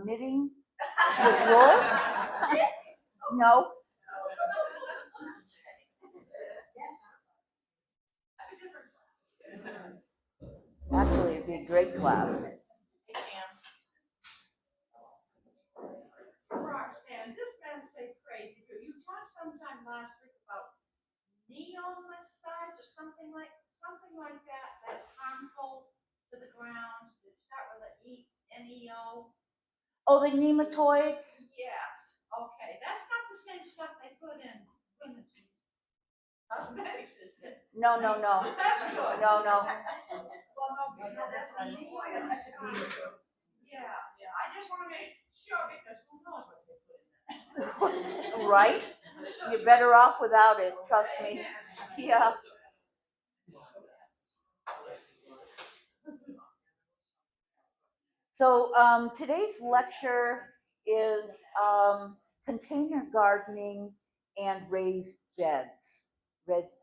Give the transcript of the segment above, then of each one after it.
knitting with wool? No? Actually, it'd be a great class. Roxanne, this man say crazy. You talked sometime last week about neomycites or something like that. That's harmful to the ground. It start with an NEO. Oh, the nematoids? Yes. Okay, that's not the same stuff they put in women's cosmetics, is it? No, no, no. That's good. No, no. Well, no, that's neomycites. Yeah, yeah. I just want to make sure because who knows what they put in there. Right? You're better off without it, trust me. Yeah. So today's lecture is container gardening and raised beds,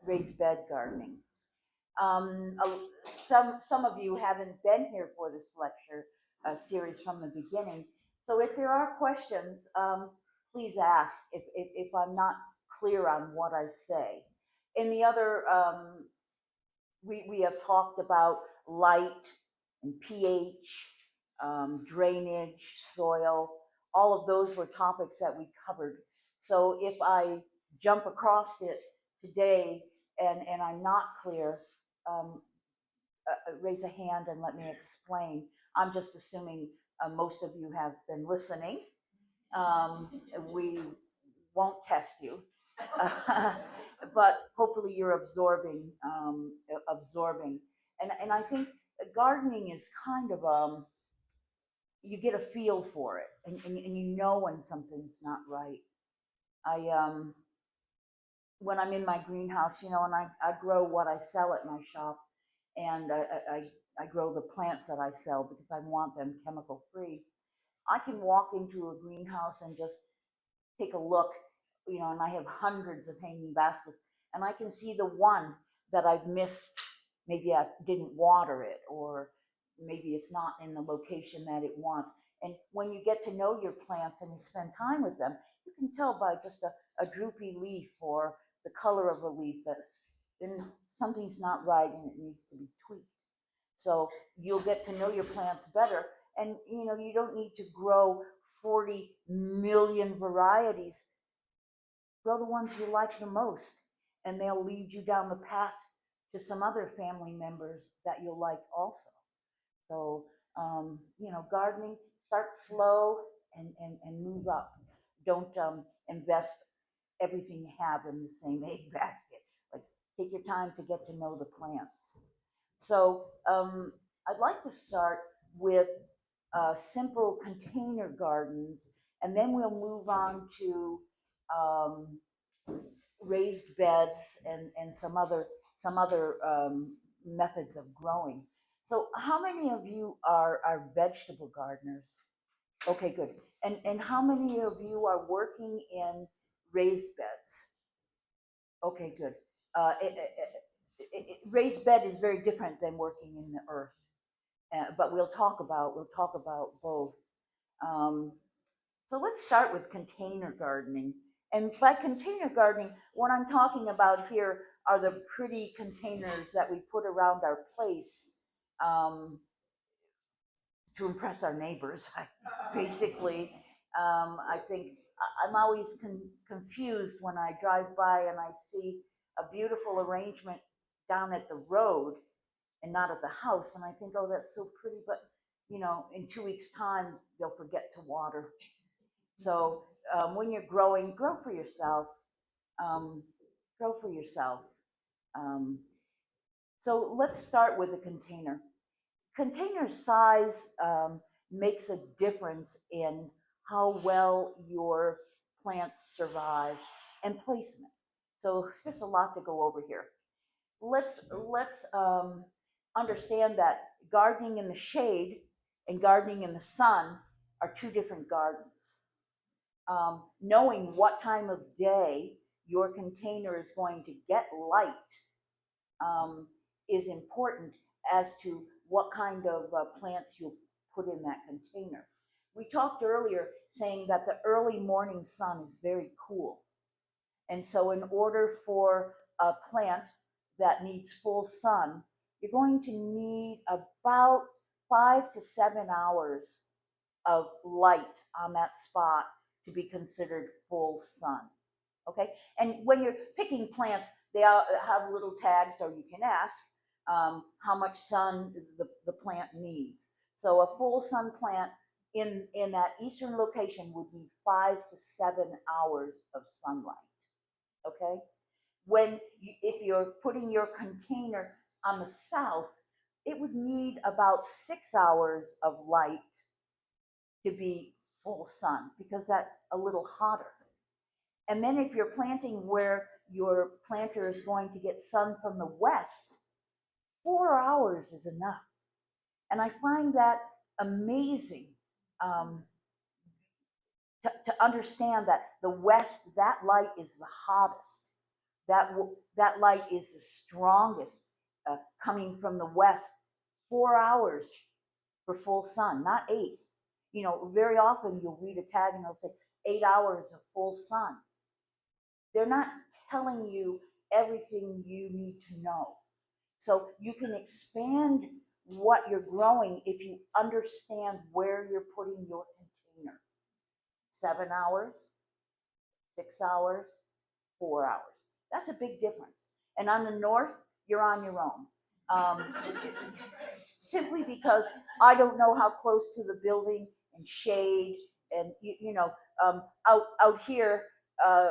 raised bed gardening. Some of you haven't been here for this lecture series from the beginning. So if there are questions, please ask if I'm not clear on what I say. In the other, we have talked about light and pH, drainage, soil. All of those were topics that we covered. So if I jump across it today and I'm not clear, um, raise a hand and let me explain. I'm just assuming most of you have been listening. We won't test you, but hopefully you're absorbing. And I think gardening is kind of you get a feel for it, and you know when something's not right. I when I'm in my greenhouse, and I grow what I sell at my shop, and I grow the plants that I sell because I want them chemical free. I can walk into a greenhouse and just take a look, and I have hundreds of hanging baskets, and I can see the one that I've missed. Maybe I didn't water it, or maybe it's not in the location that it wants. And when you get to know your plants and you spend time with them, you can tell by just a droopy leaf or the color of a leaf that then something's not right and it needs to be tweaked. So you'll get to know your plants better. And you don't need to grow 40 million varieties. Grow the ones you like the most, and they'll lead you down the path to some other family members that you'll like also. So, gardening, start slow and move up. Don't invest everything you have in the same egg basket. Like, take your time to get to know the plants. So, I'd like to start with simple container gardens, and then we'll move on to um, raised beds and some other methods of growing. So, how many of you are vegetable gardeners? Okay, good. And how many of you are working in raised beds? Okay, good. Raised bed is very different than working in the earth, but we'll talk about both. Um, so let's start with container gardening. And by container gardening, what I'm talking about here are the pretty containers that we put around our place um, to impress our neighbors. Basically, I think I'm always confused when I drive by and I see a beautiful arrangement down at the road and not at the house. And I think, oh, that's so pretty, but in 2 weeks' time, they'll forget to water. So when you're growing, grow for yourself. Um, grow for yourself. Um, so let's start with the container. Container size makes a difference in how well your plants survive and placement. So there's a lot to go over here. Let's understand that gardening in the shade and gardening in the sun are two different gardens. Knowing what time of day your container is going to get light um, is important as to what kind of plants you put in that container. We talked earlier saying that the early morning sun is very cool. And so, in order for a plant that needs full sun, you're going to need about 5 to 7 hours of light on that spot to be considered full sun. Okay, and when you're picking plants, they all have little tags, so you can ask how much sun the plant needs. So a full sun plant in that eastern location would need 5 to 7 hours of sunlight. Okay, if you're putting your container on the south, it would need about 6 hours of light to be full sun because that's a little hotter. And then if you're planting where your planter is going to get sun from the west, 4 hours is enough. And I find that amazing, um, to understand that the west, that light is the hottest. That light is the strongest, coming from the west. 4 hours for full sun, not 8. Very often you'll read a tag and they'll say 8 hours of full sun. They're not telling you everything you need to know. So you can expand what you're growing if you understand where you're putting your container. 7 hours, 6 hours, 4 hours. That's a big difference. And on the north, you're on your own. Simply because I don't know how close to the building and shade and out here, uh,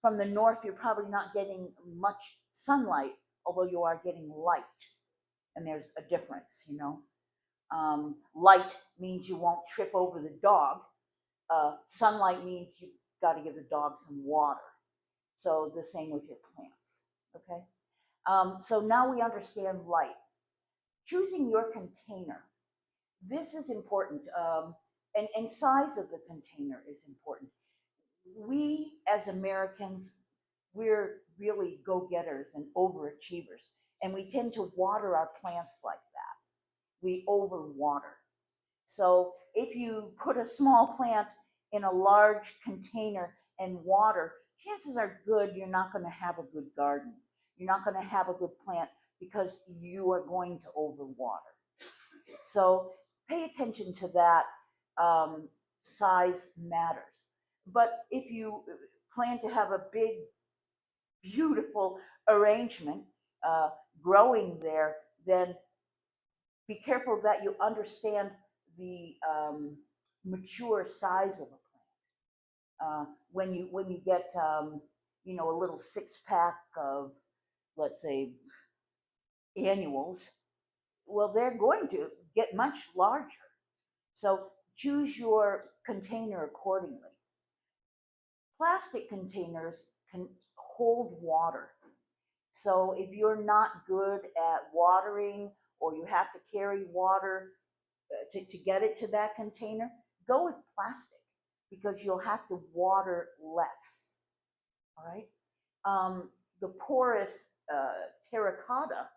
from the north, you're probably not getting much sunlight, although you are getting light, and there's a difference. Light means you won't trip over the dog. Sunlight means you got to give the dog some water. So the same with your plants. Okay. So now we understand light. Choosing your container. This is important, and size of the container is important. We as Americans, we're really go-getters and overachievers, and we tend to water our plants like that. We overwater. So if you put a small plant in a large container and water, chances are good you're not going to have a good garden. You're not going to have a good plant because you are going to overwater. So pay attention to that. Size matters. But if you plan to have a big, beautiful arrangement, uh, growing there, then be careful that you understand the mature size of a plant. When you get a little 6 pack of, let's say, annuals, well, they're going to get much larger. So choose your container accordingly. Plastic containers can hold water. So if you're not good at watering or you have to carry water, to get it to that container, go with plastic because you'll have to water less. All right. The porous, terracotta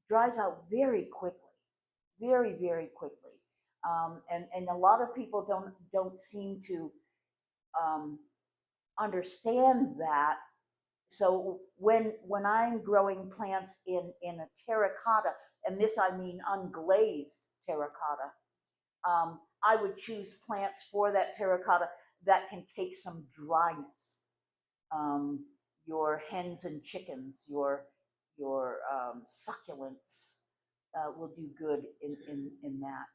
dries out very quickly, very, very quickly. And a lot of people don't seem to um, understand that. So when I'm growing plants in a terracotta, and this I mean unglazed terracotta, I would choose plants for that terracotta that can take some dryness. Um, your hens and chickens, your succulents, will do good in that.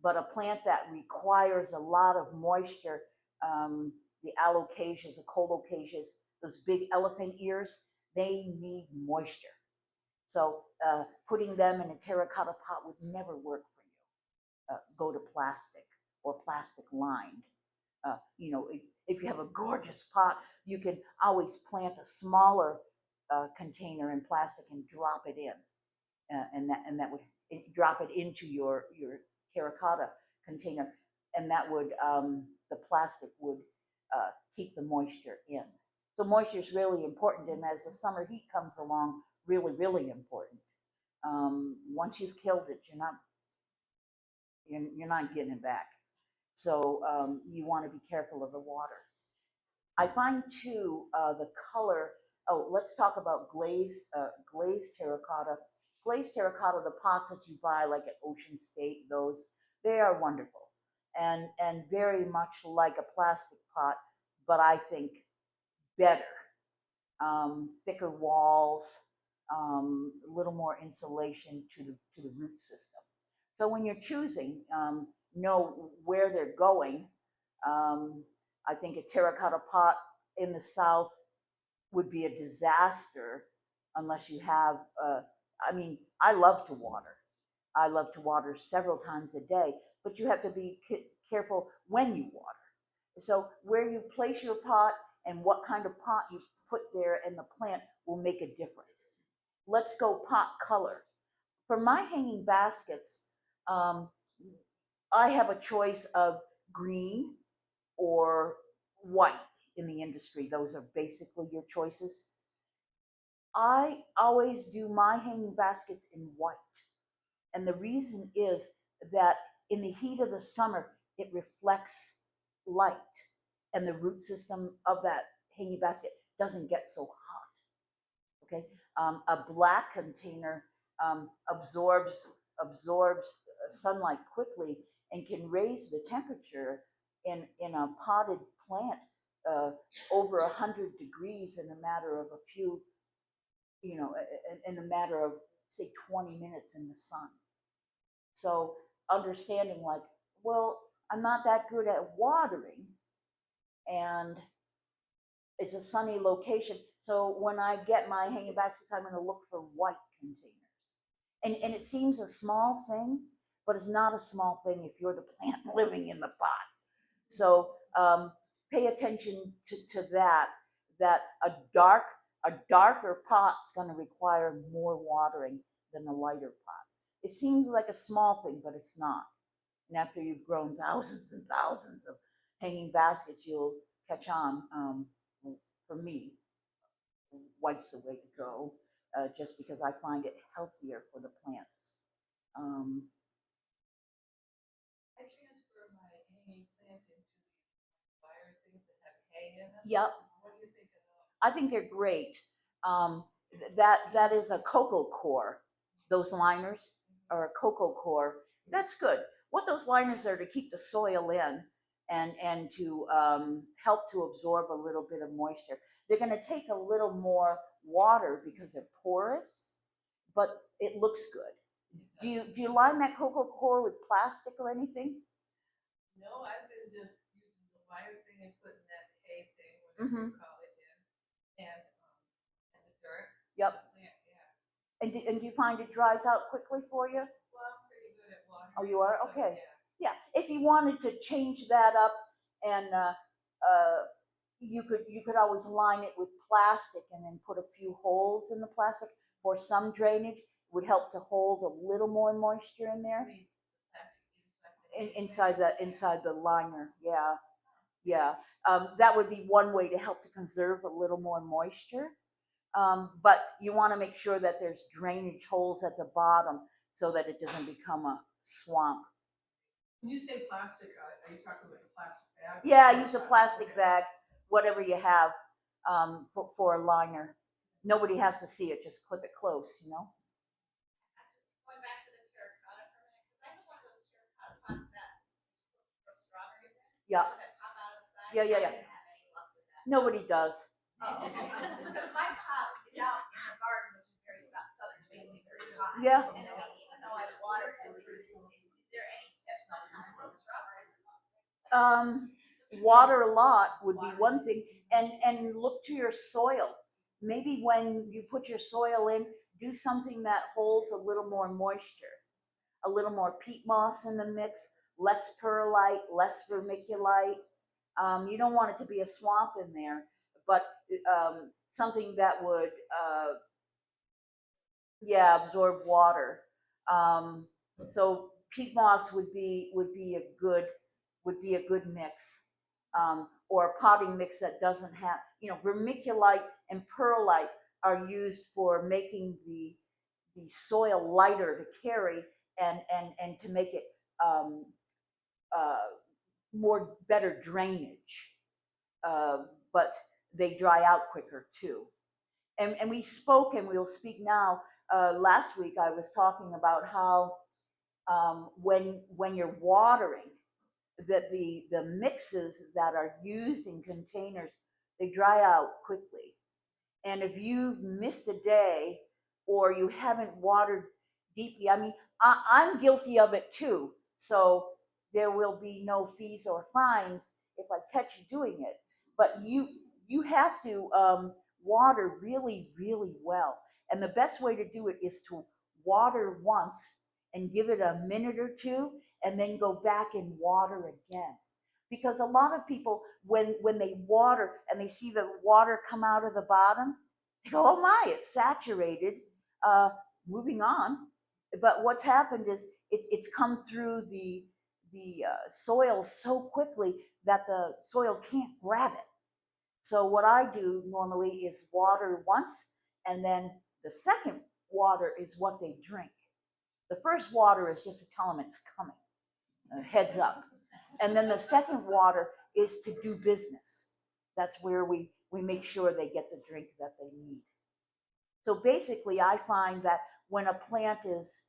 But a plant that requires a lot of moisture, um, the alocasias, the colocasias, those big elephant ears, they need moisture. So putting them in a terracotta pot would never work for you. Go to plastic or plastic lined. If you have a gorgeous pot, you can always plant a smaller container in plastic and drop it in, and that would drop it into your terracotta container, and that would the plastic would keep the moisture in. So moisture is really important, and as the summer heat comes along, really, really important. Once you've killed it, you're not You're not getting it back. So you want to be careful of the water. I find too the color. Oh, let's talk about glazed terracotta. Glazed terracotta, the pots that you buy like at Ocean State, those they are wonderful and very much like a plastic pot, but I think better. Thicker walls, a little more insulation to the root system. So when you're choosing, know where they're going. Um, I think a terracotta pot in the south would be a disaster unless you have. I mean, I love to water. I love to water several times a day, but you have to be careful when you water. So where you place your pot and what kind of pot you put there in the plant will make a difference. Let's go pot color. For my hanging baskets, um, I have a choice of green or white in the industry. Those are basically your choices. I always do my hanging baskets in white. And the reason is that in the heat of the summer, it reflects light, and the root system of that hanging basket doesn't get so hot. Okay, a black container absorbs sunlight quickly and can raise the temperature in a potted plant uh, over 100 degrees in a matter of a few, in a matter of say 20 minutes in the sun. So understanding like, well, I'm not that good at watering, and it's a sunny location. So when I get my hanging baskets, I'm going to look for white containers. And it seems a small thing, but it's not a small thing if you're the plant living in the pot. So pay attention to that. That a darker pot's going to require more watering than a lighter pot. It seems like a small thing, but it's not. And after you've grown thousands and thousands of hanging baskets, you'll catch on. For me, white's the way to go, just because I find it healthier for the plants. Um, I transfer my hanging plant into these wire things that have hay in them. yep, What do you think of those? I think they're great. Um, that is a cocoa core. Those liners are a cocoa core. That's good. What those liners are to keep the soil in and to help to absorb a little bit of moisture. They're going to take a little more water because they're porous, but it looks good. Do you line that cocoa core with plastic or anything? No, I've been just using the wire thing and putting that hay thing, whatever Mm-hmm. you call it, in, and the dirt. Yep. Plant, yeah. And do you find it dries out quickly for you? Well, I'm pretty good at watering. Oh, you are? So, Okay. yeah. Yeah. If you wanted to change that up and you could always line it with plastic and then put a few holes in the plastic for some drainage. It would help to hold a little more moisture in there. I mean, Inside the liner. Yeah. Yeah. That would be one way to help to conserve a little more moisture. But you want to make sure that there's drainage holes at the bottom so that it doesn't become a swamp. when you say plastic, are you talking about a plastic bag? Yeah, use a plastic bag, whatever you have, for a liner. Nobody has to see it, just clip it close. Just going back to the terracotta for a minute, because I have one of those terracotta pots that grow strawberries in. Yeah. That pop out of the side. Yeah, yeah, I yeah. didn't have any luck with that. Nobody does. Oh, okay. Because my pot is out in the garden, which is very southern facing, very hot. Yeah. And even though I watered it, is there any tips on how to grow strawberries? Water a lot would be one thing, and look to your soil. Maybe when you put your soil in, do something that holds a little more moisture, a little more peat moss in the mix, less perlite, less vermiculite. You don't want it to be a swamp in there, but something that would, yeah, absorb water. Um, so peat moss would be a good mix, or a potting mix that doesn't have, vermiculite and perlite are used for making the soil lighter to carry and to make it um, uh, more better drainage, uh, but they dry out quicker too. And we spoke, and we'll speak now. Last week I was talking about how when you're watering, that the mixes that are used in containers, they dry out quickly. And if you've missed a day or you haven't watered deeply, I mean, I'm guilty of it too. So there will be no fees or fines if I catch you doing it. But you have to water really, really well. And the best way to do it is to water once and give it a minute or two, and then go back and water again. Because a lot of people, when they water and they see the water come out of the bottom, they go, "Oh my, it's saturated." Uh, Moving on. But what's happened is it's come through the soil so quickly that the soil can't grab it. So what I do normally is water once, and then the second water is what they drink. The first water is just to tell them it's coming, heads up. And then the second water is to do business. That's where we make sure they get the drink that they need. So basically, I find that when a plant is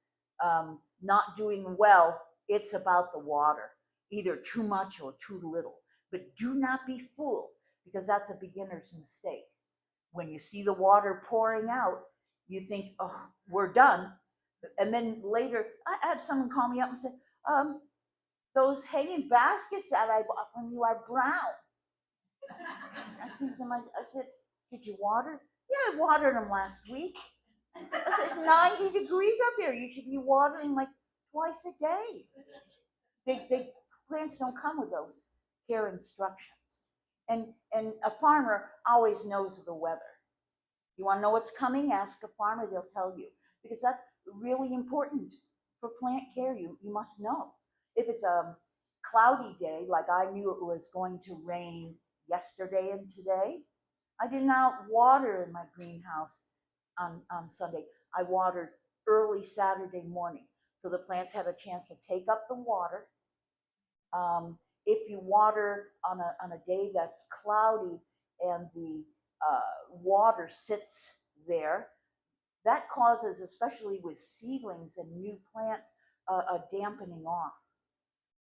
not doing well, it's about the water, either too much or too little. But do not be fooled, because that's a beginner's mistake. When you see the water pouring out, you think, "Oh, we're done." And then later, I had someone call me up and say, um, "Those hanging baskets that I bought from you are brown." I said, "Did you water?" "Yeah, I watered them last week." I said, "It's 90 degrees up here. You should be watering like twice a day." They plants don't come with those care instructions. And a farmer always knows the weather. You want to know what's coming? Ask a farmer, they'll tell you. Because that's really important for plant care. You must know. If it's a cloudy day, like I knew it was going to rain yesterday and today, I did not water in my greenhouse on Sunday. I watered early Saturday morning. So the plants have a chance to take up the water. If you water on a day that's cloudy and the water sits there, that causes, especially with seedlings and new plants, a dampening off.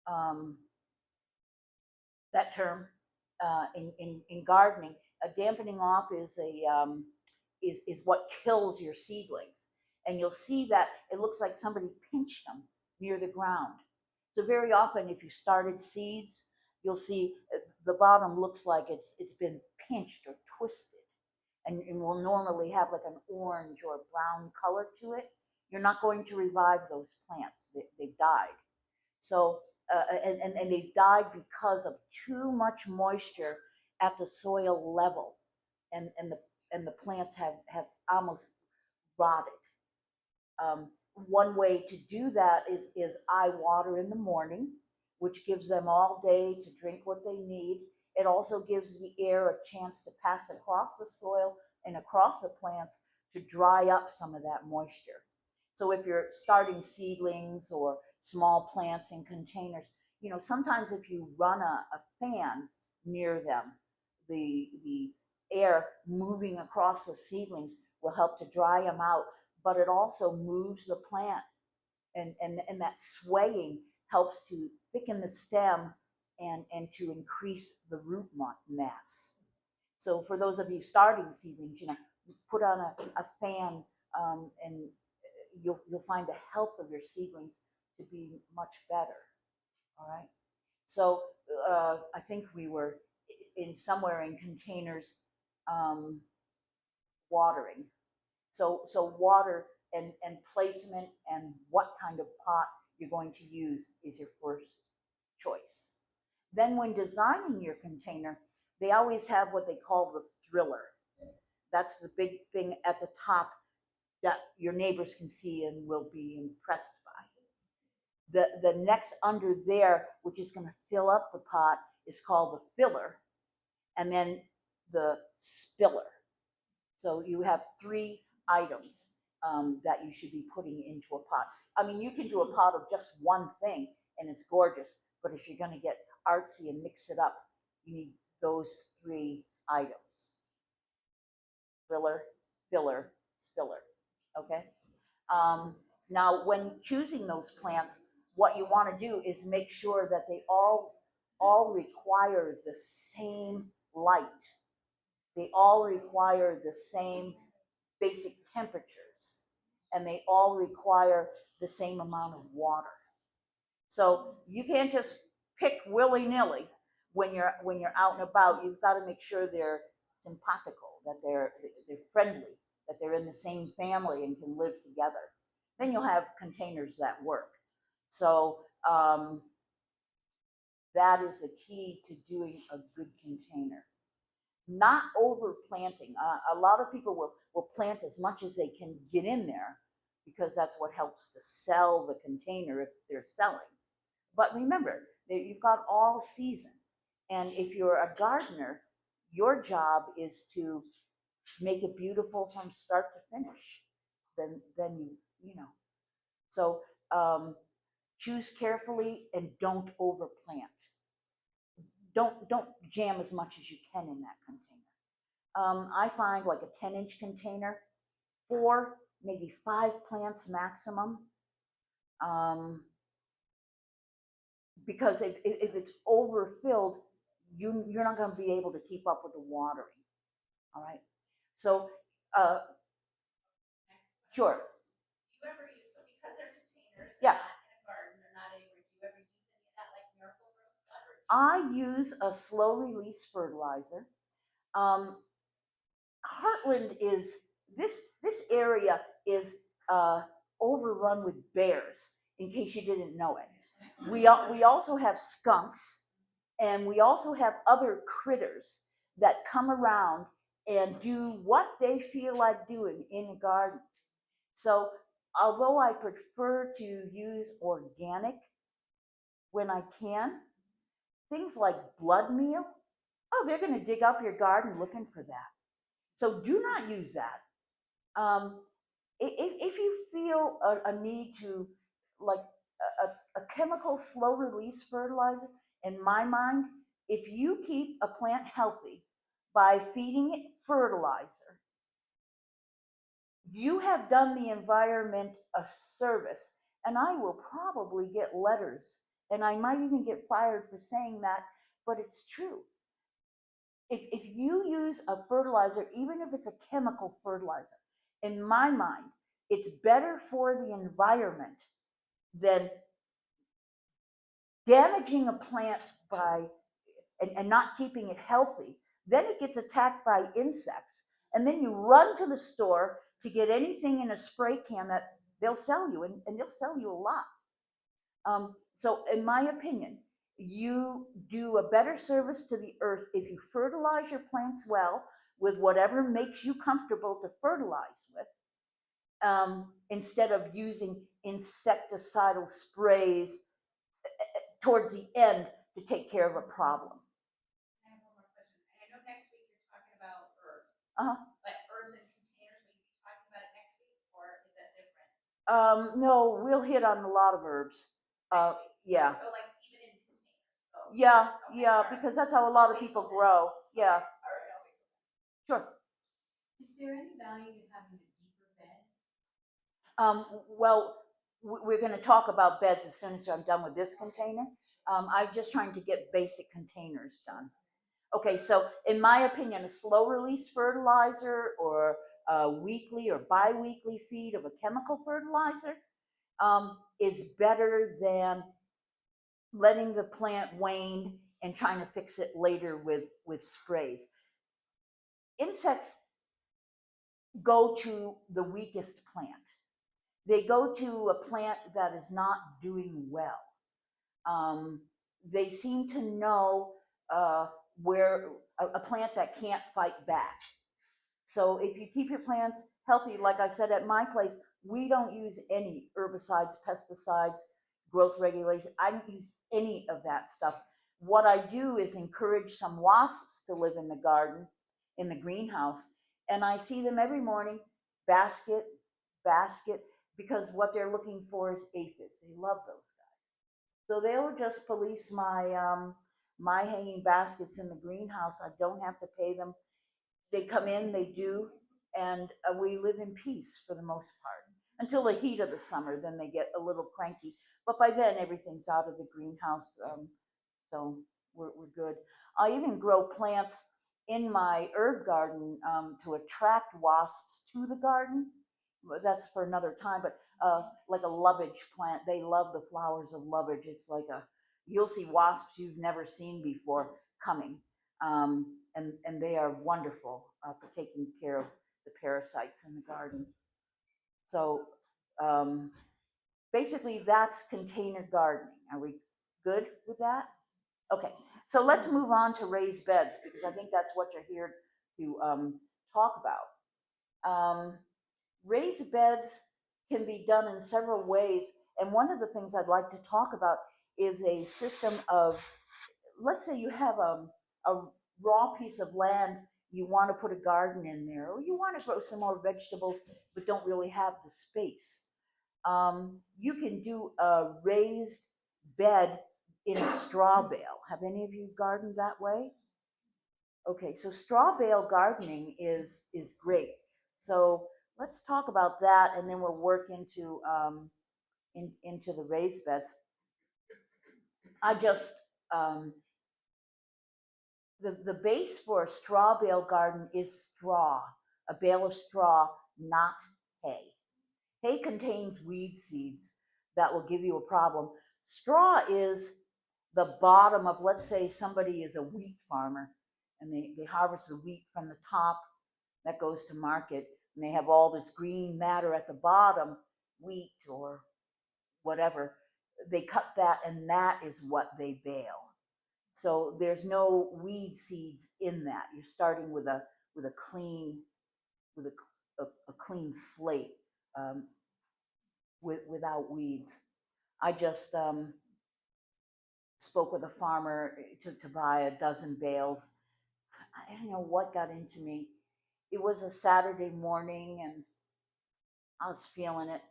Um, that term in gardening, a dampening off is what kills your seedlings. And you'll see that it looks like somebody pinched them near the ground. So very often, if you started seeds, you'll see the bottom looks like it's been pinched or twisted, and will normally have like an orange or brown color to it. You're not going to revive those plants; they've died. So and they died because of too much moisture at the soil level, and the plants have almost rotted. One way to do that is I water in the morning, which gives them all day to drink what they need. It also gives the air a chance to pass across the soil and across the plants to dry up some of that moisture. So if you're starting seedlings or small plants in containers, sometimes if you run a fan near them, the air moving across the seedlings will help to dry them out, but it also moves the plant, and that swaying helps to thicken the stem and to increase the root mass. So for those of you starting seedlings, put on a fan, and you'll find the health of your seedlings to be much better. All right. So I think we were in somewhere in containers, um, watering. So water and placement and what kind of pot you're going to use is your first choice. Then when designing your container, they always have what they call the thriller. That's the big thing at the top that your neighbors can see and will be impressed by. The next under there, which is going to fill up the pot, is called the filler, and then the spiller. So you have three items that you should be putting into a pot. I mean, you can do a pot of just one thing, and it's gorgeous. But if you're going to get artsy and mix it up, you need those three items: filler, filler, spiller. Okay. Um, Now, when choosing those plants, what you want to do is make sure that they all require the same light. They all require the same basic temperatures, and they all require the same amount of water. So you can't just pick willy nilly when you're out and about. You've got to make sure they're simpatico, that they're friendly, that they're in the same family and can live together. Then you'll have containers that work. So that is the key to doing a good container. Not overplanting. A lot of people will plant as much as they can get in there because that's what helps to sell the container if they're selling. But remember that you've got all season. And if you're a gardener, your job is to make it beautiful from start to finish. Then you know. So choose carefully and don't overplant. Don't jam as much as you can in that container. I find like a 10-inch container, 4, maybe 5 plants maximum. Um, because if it's overfilled, you're not going to be able to keep up with the watering. All right. So, uh, sure. Do you ever use, so because they're containers, they're Yeah. not in a garden, they're not anywhere, do you ever use any of that like Miracle Grow stuff? I use a slow release fertilizer. Um, Hartland is this area is uh, overrun with bears. In case you didn't know it, we also have skunks, and we also have other critters that come around and do what they feel like doing in a garden. So, although I prefer to use organic when I can, things like blood meal, oh, they're going to dig up your garden looking for that. So, do not use that. Um, if you feel a need to, like a chemical slow release fertilizer, in my mind, if you keep a plant healthy by feeding it fertilizer, you have done the environment a service. And I will probably get letters, and I might even get fired for saying that, but it's true. If you use a fertilizer, even if it's a chemical fertilizer, in my mind, it's better for the environment than damaging a plant by and not keeping it healthy. Then it gets attacked by insects. And then you run to the store to get anything in a spray can that they'll sell you, and they'll sell you a lot. So, in my opinion, you do a better service to the earth if you fertilize your plants well with whatever makes you comfortable to fertilize with, instead of using insecticidal sprays towards the end to take care of a problem. I have one more question. And I know next week you're talking about herbs, Uh-huh. but herbs in containers, will you be talking about it next week, or is that different? No, we'll hit on a lot of herbs. Next week? Yeah, So like even in containers, so. yeah, Okay, yeah, all right. because that's how a lot of people grow. Yeah, All right, I'll wait. sure. Is there any value in having a deeper bed? Well, we're going to talk about beds as soon as I'm done with this container. I'm just trying to get basic containers done. Okay, so in my opinion, a slow release fertilizer or a weekly or bi-weekly feed of a chemical fertilizer is better than letting the plant wane and trying to fix it later with sprays. Insects go to the weakest plant. They go to a plant that is not doing well. Um, they seem to know where a plant that can't fight back. So if you keep your plants healthy, like I said at my place, we don't use any herbicides, pesticides, growth regulation. I don't use any of that stuff. What I do is encourage some wasps to live in the garden, in the greenhouse, and I see them every morning, basket, basket, because what they're looking for is aphids. They love those guys. So they'll just police my hanging baskets in the greenhouse. I don't have to pay them. They come in, they do, and we live in peace for the most part until the heat of the summer. Then they get a little cranky, but by then everything's out of the greenhouse, so we're good. I even grow plants in my herb garden to attract wasps to the garden. But that's for another time. But like a lovage plant, they love the flowers of lovage. It's like you'll see wasps you've never seen before coming, and they are wonderful for taking care of the parasites in the garden. So um, basically, that's container gardening. Are we good with that? Okay, so let's move on to raised beds because I think that's what you're here to talk about. Raised beds can be done in several ways, and one of the things I'd like to talk about is a system of, let's say you have a raw piece of land, you want to put a garden in there, or you want to grow some more vegetables, but don't really have the space. You can do a raised bed in a straw bale. Have any of you gardened that way? Okay, so straw bale gardening is great. So let's talk about that, and then we'll work into the raised beds. I just the base for a straw bale garden is straw, a bale of straw, not hay. Hay contains weed seeds that will give you a problem. Straw is the bottom of, let's say somebody is a wheat farmer and they harvest the wheat from the top that goes to market, and they have all this green matter at the bottom, wheat or whatever. They cut that, and that is what they bale. So there's no weed seeds in that. You're starting with a clean with a clean slate, um, without weeds. I just spoke with a farmer to buy a dozen bales. I don't know what got into me. It was a Saturday morning, and I was feeling it.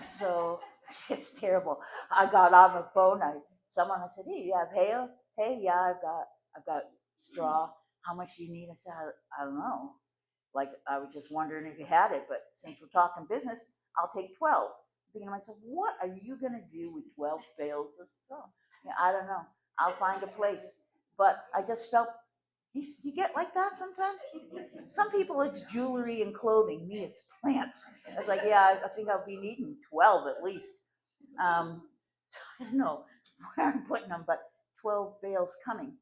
So it's terrible. I got on the phone. I said, "Hey, you have hay? Hey, yeah, I've got straw. How much do you need?" I said, "I don't know. Like I was just wondering if you had it, but since we're talking business, I'll take 12." I'm thinking to myself, what are you gonna do with 12 bales of straw? Yeah, I don't know. I'll find a place. But I just felt you get like that sometimes. Some people it's jewelry and clothing. Me, it's plants. I was like, yeah, I think I'll be needing 12 at least. Um, I don't know where I'm putting them, but 12 bales coming.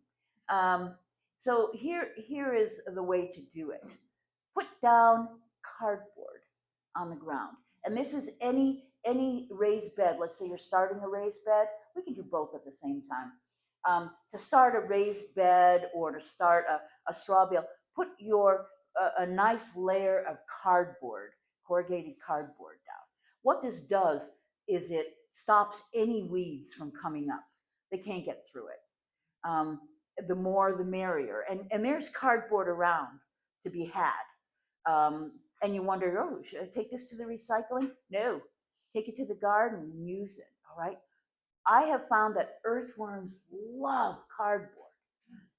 Um, so here is the way to do it. Put down cardboard on the ground. And this is any raised bed. Let's say you're starting a raised bed. We can do both at the same time. To start a raised bed or to start a straw bale, put a nice layer of cardboard, corrugated cardboard down. What this does is it stops any weeds from coming up. They can't get through it. Um, the more, the merrier. And there's cardboard around to be had. And you wonder, oh, should I take this to the recycling? No, take it to the garden and use it. All right. I have found that earthworms love cardboard.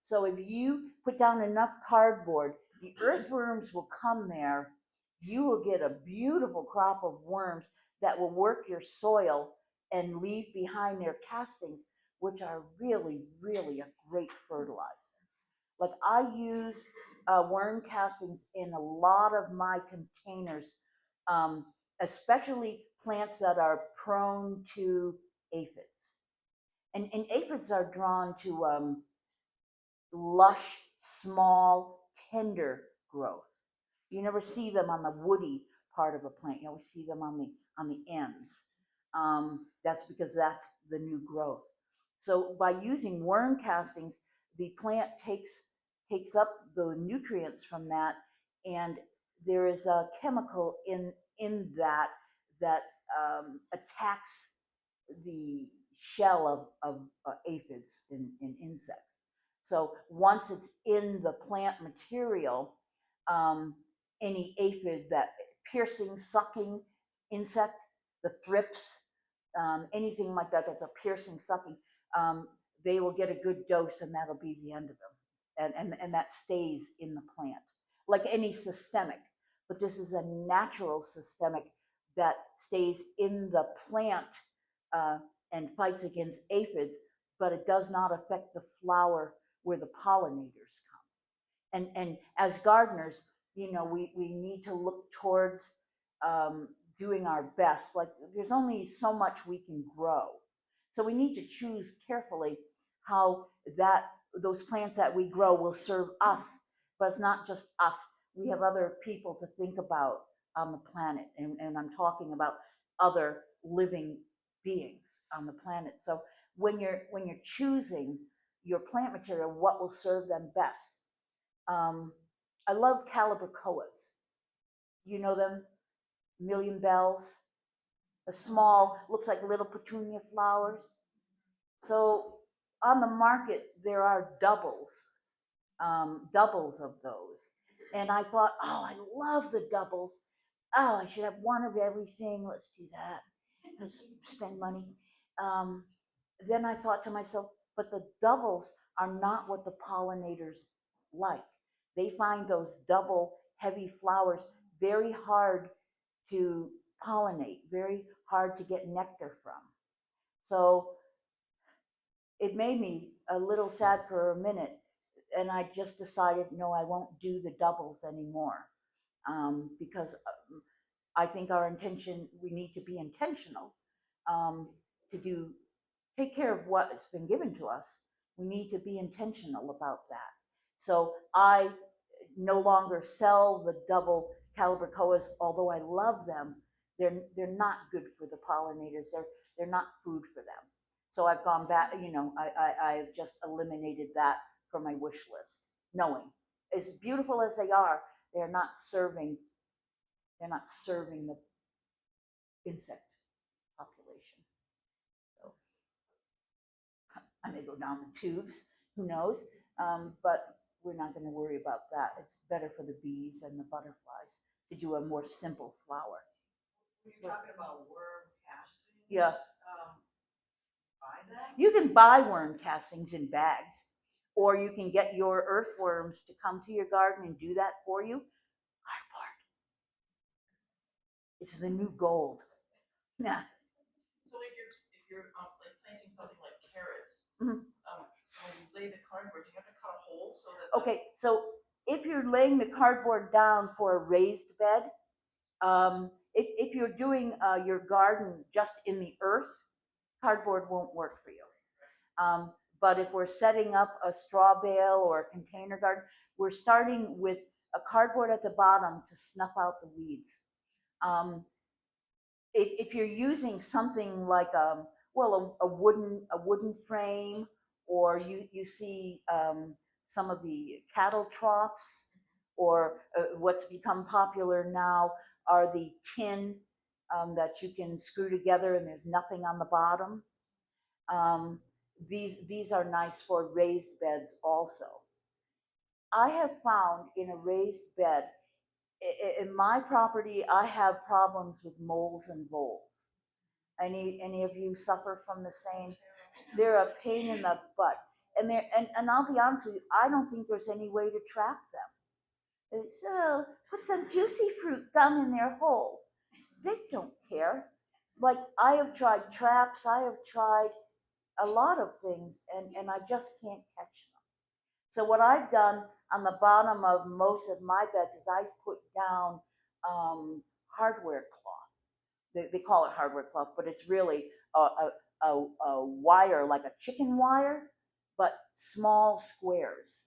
So if you put down enough cardboard, the earthworms will come there. You will get a beautiful crop of worms that will work your soil and leave behind their castings, which are really, really a great fertilizer. Like I use worm castings in a lot of my containers, um, especially plants that are prone to aphids. And aphids are drawn to lush, small, tender growth. You never see them on the woody part of a plant. You always see them on the ends. That's because that's the new growth. So by using worm castings, the plant takes up the nutrients from that, and there is a chemical in that attacks the shell of aphids and insects. So once it's in the plant material, um, any aphid, that piercing, sucking insect, the thrips, anything like that that's a piercing, sucking, um, they will get a good dose and that'll be the end of them. And that stays in the plant, like any systemic. But this is a natural systemic that stays in the plant uh, and fights against aphids, but it does not affect the flower where the pollinators come. And as gardeners, we need to look towards um, doing our best. Like there's only so much we can grow, so we need to choose carefully how that those plants that we grow will serve us. But it's not just us. We have other people to think about on the planet, and I'm talking about other living beings on the planet. So when you're choosing your plant material, what will serve them best? um, I love calibrachoas. You know them? Million bells. A small, looks like little petunia flowers. So on the market, there are doubles of those. And I thought, oh, I love the doubles. Oh, I should have one of everything. Let's do that. Let's spend money. Um, then I thought to myself, but the doubles are not what the pollinators like. They find those double heavy flowers very hard to pollinate, very hard to get nectar from. So it made me a little sad for a minute, and I just decided, no, I won't do the doubles anymore, because I think our intention, we need to be intentional, um, to do take care of what's been given to us. We need to be intentional about that. So I no longer sell the double calibrachoas, although I love them. They're not good for the pollinators. They're not food for them. So I've gone back. I've just eliminated that from my wish list, knowing as beautiful as they are, they're not serving. They're not serving the insect population. So I may go down the tubes, who knows? But we're not going to worry about that. It's better for the bees and the butterflies to do a more simple flower. When you're talking about worm castings, Yeah, buy them? you can buy worm castings in bags, or you can get your earthworms to come to your garden and do that for you. Cardboard. It's the new gold. Yeah. So if you're like planting something like carrots, Mhm. when you lay the cardboard, do you have to cut a hole so that Okay, so if you're laying the cardboard down for a raised bed, if you're doing your garden just in the earth, cardboard won't work for you. But if we're setting up a straw bale or a container garden, we're starting with a cardboard at the bottom to snuff out the weeds. Um, if you're using something like a wooden frame, or you see some of the cattle troughs, or what's become popular now are the tin that you can screw together and there's nothing on the bottom. Um, these are nice for raised beds also. I have found in a raised bed, in my property, I have problems with moles and voles. Any of you suffer from the same? They're a pain in the butt. And I'll be honest with you, I don't think there's any way to trap them. So put some juicy fruit gum in their hole. They don't care. Like I have tried traps, I have tried a lot of things, and I just can't catch them. So what I've done on the bottom of most of my beds is I put down hardware cloth. They call it hardware cloth, but it's really a wire, like a chicken wire, but small squares.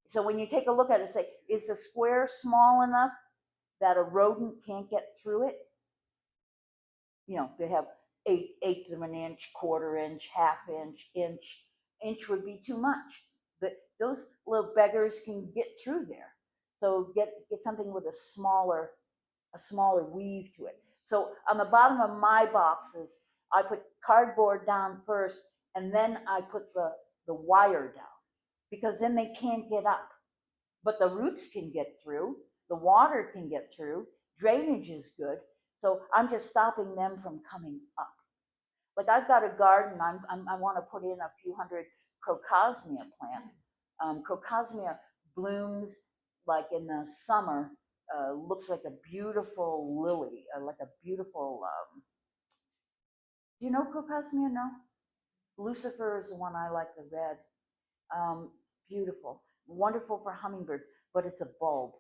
So when you take a look at it, say, is the square small enough that a rodent can't get through it? They have eighth of an inch, quarter inch, half inch, inch. Inch would be too much. But those little beggars can get through there. So get something with a smaller weave to it. So on the bottom of my boxes, I put cardboard down first, and then I put the wire down, because then they can't get up. But the roots can get through, the water can get through, drainage is good. So I'm just stopping them from coming up. Like I've got a garden. I want to put in a few hundred crocosmia plants. Crocosmia blooms like in the summer. Looks like a beautiful lily, like a beautiful. Do you know crocosmia? No. Lucifer is the one I like. The red. Um, Beautiful, wonderful for hummingbirds, but it's a bulb.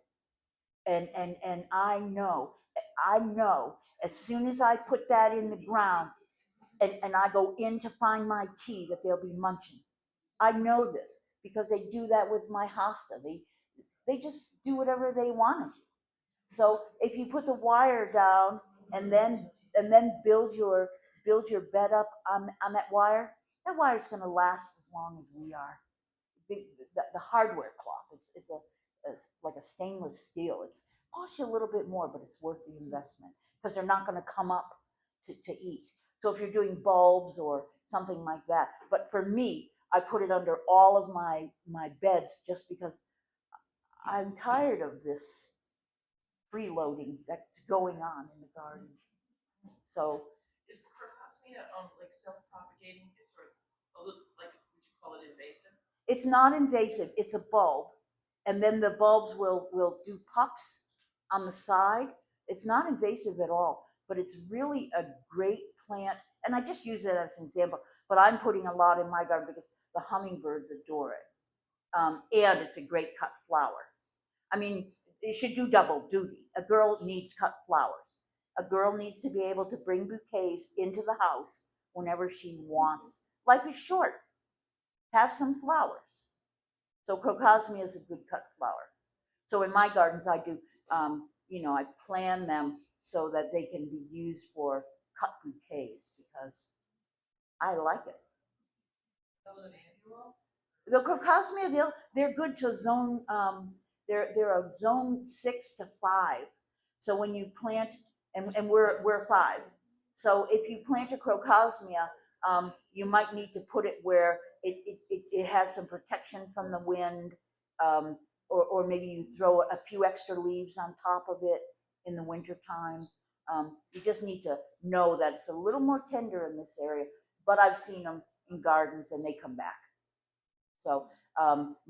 And I know as soon as I put that in the ground and I go in to find my tea that they'll be munching. I know this because they do that with my hosta. They just do whatever they want to do. So if you put the wire down and then build your bed up on that wire is going to last as long as we are. The hardware cloth. It's like a stainless steel. It's costs you a little bit more, but it's worth the investment because they're not going to come up to eat. So if you're doing bulbs or something like that, but for me, I put it under all of my beds just because I'm tired of this freeloading that's going on in the garden. So Is crocosmia, like self-propagating? It's sort of a little, like, would you call it invasive? it's not invasive. It's a bulb, and then the bulbs will do pups on the side. It's not invasive at all, but it's really a great plant. And I just use it as an example. But I'm putting a lot in my garden because the hummingbirds adore it, and it's a great cut flower. I mean, it should do double duty. A girl needs cut flowers. A girl needs to be able to bring bouquets into the house whenever she wants. Life is short. Have some flowers. So crocosmia is a good cut flower. So in my gardens, I do, I plan them so that they can be used for cut bouquets because I like it. That was an annual? The crocosmia, they're good to zone. They're a zone 6 to 5. So when you plant, and we're 5. So if you plant a crocosmia, you might need to put it where it has some protection from the wind, or maybe you throw a few extra leaves on top of it in the wintertime. You just need to know that it's a little more tender in this area, but I've seen them in gardens and they come back. So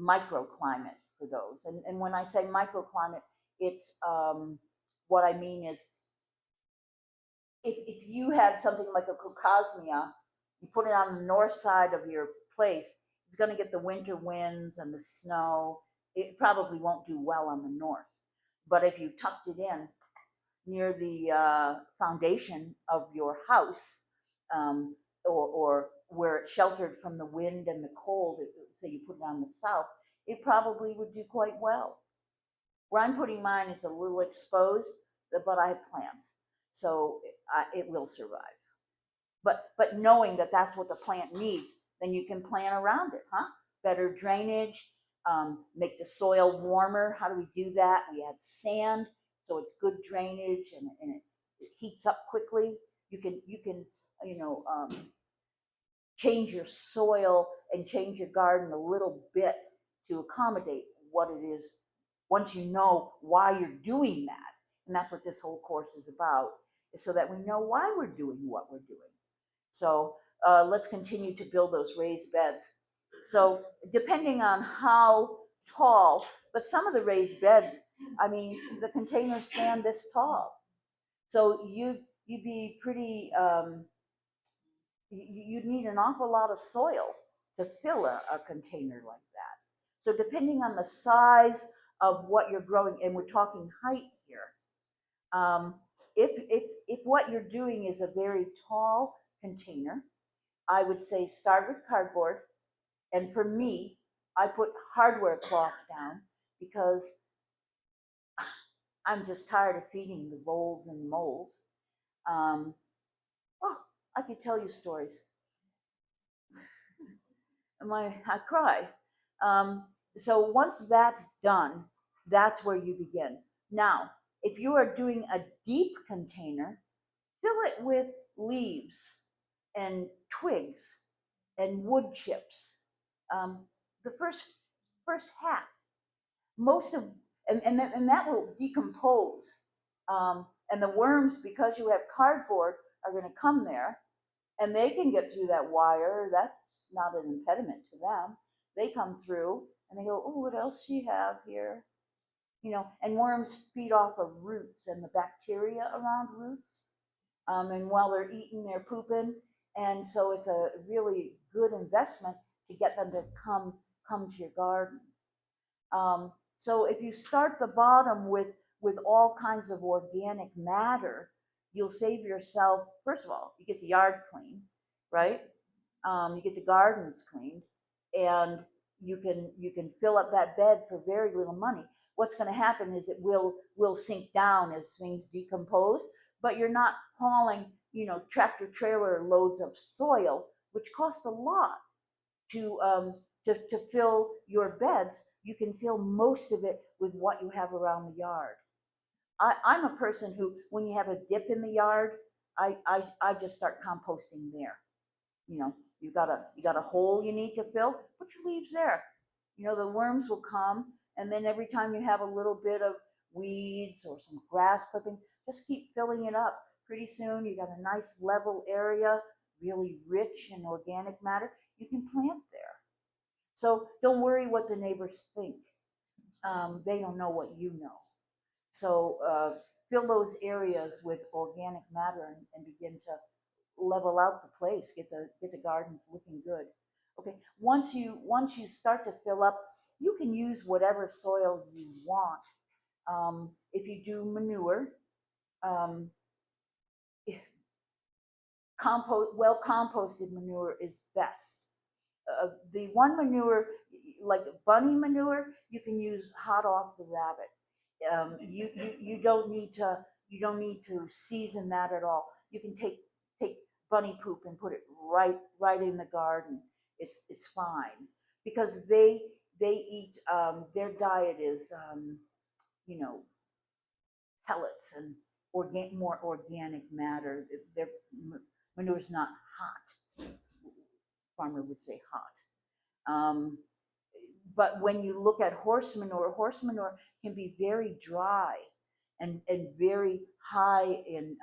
microclimate for those. And when I say microclimate, it's what I mean is if you have something like a crocosmia, you put it on the north side of your place, it's going to get the winter winds and the snow. It probably won't do well on the north. But if you tucked it in near the foundation of your house, or where it's sheltered from the wind and the cold, say you put it on the south, it probably would do quite well. Where I'm putting mine is a little exposed, but I have plants, so it will survive. But knowing that that's what the plant needs, then you can plan around it, huh? Better drainage, make the soil warmer. How do we do that? We add sand, so it's good drainage and it heats up quickly. You can you know change your soil and change your garden a little bit to accommodate what it is once you know why you're doing that. And that's what this whole course is about, is so that we know why we're doing what we're doing. So let's continue to build those raised beds. So depending on how tall, but some of the raised beds, I mean, the containers stand this tall. So you'd be pretty, you'd need an awful lot of soil to fill a container like that. So depending on the size of what you're growing, and we're talking height here, um, if what you're doing is a very tall container, I would say start with cardboard. And for me, I put hardware cloth down because I'm just tired of feeding the voles and moles. Um, oh, I could tell you stories. I cry. Um, so once that's done, that's where you begin. Now, if you are doing a deep container, fill it with leaves and twigs and wood chips. Um, the first half, most of and that will decompose. And the worms, because you have cardboard, are going to come there. and they can get through that wire. That's not an impediment to them. They come through and they go, oh, what else do you have here? And worms feed off of roots and the bacteria around roots. And while they're eating, they're pooping. And so it's a really good investment to get them to come to your garden. So if you start the bottom with all kinds of organic matter, you'll save yourself. First of all, you get the yard clean, right? You get the gardens cleaned, and you can fill up that bed for very little money. What's going to happen is it will sink down as things decompose, but you're not hauling tractor trailer loads of soil, which cost a lot to to fill your beds. You can fill most of it with what you have around the yard. I'm a person who, when you have a dip in the yard, I just start composting there. You got a hole you need to fill, put your leaves there. The worms will come, and then every time you have a little bit of weeds or some grass clipping, just keep filling it up. Pretty soon you got a nice level area, really rich in organic matter. You can plant there. So don't worry what the neighbors think. They don't know what you know. So fill those areas with organic matter, and begin to level out the place, get the gardens looking good. Okay, once you start to fill up, you can use whatever soil you want. If you do manure, um, well composted manure is best. The one manure, like bunny manure, you can use hot off the rabbit. You don't need to season that at all. You can take bunny poop and put it right in the garden. It's fine, because they eat, their diet is you know pellets and more organic matter. Their manure is not hot. Farmer would say hot. But when you look at horse manure can be very dry and very high in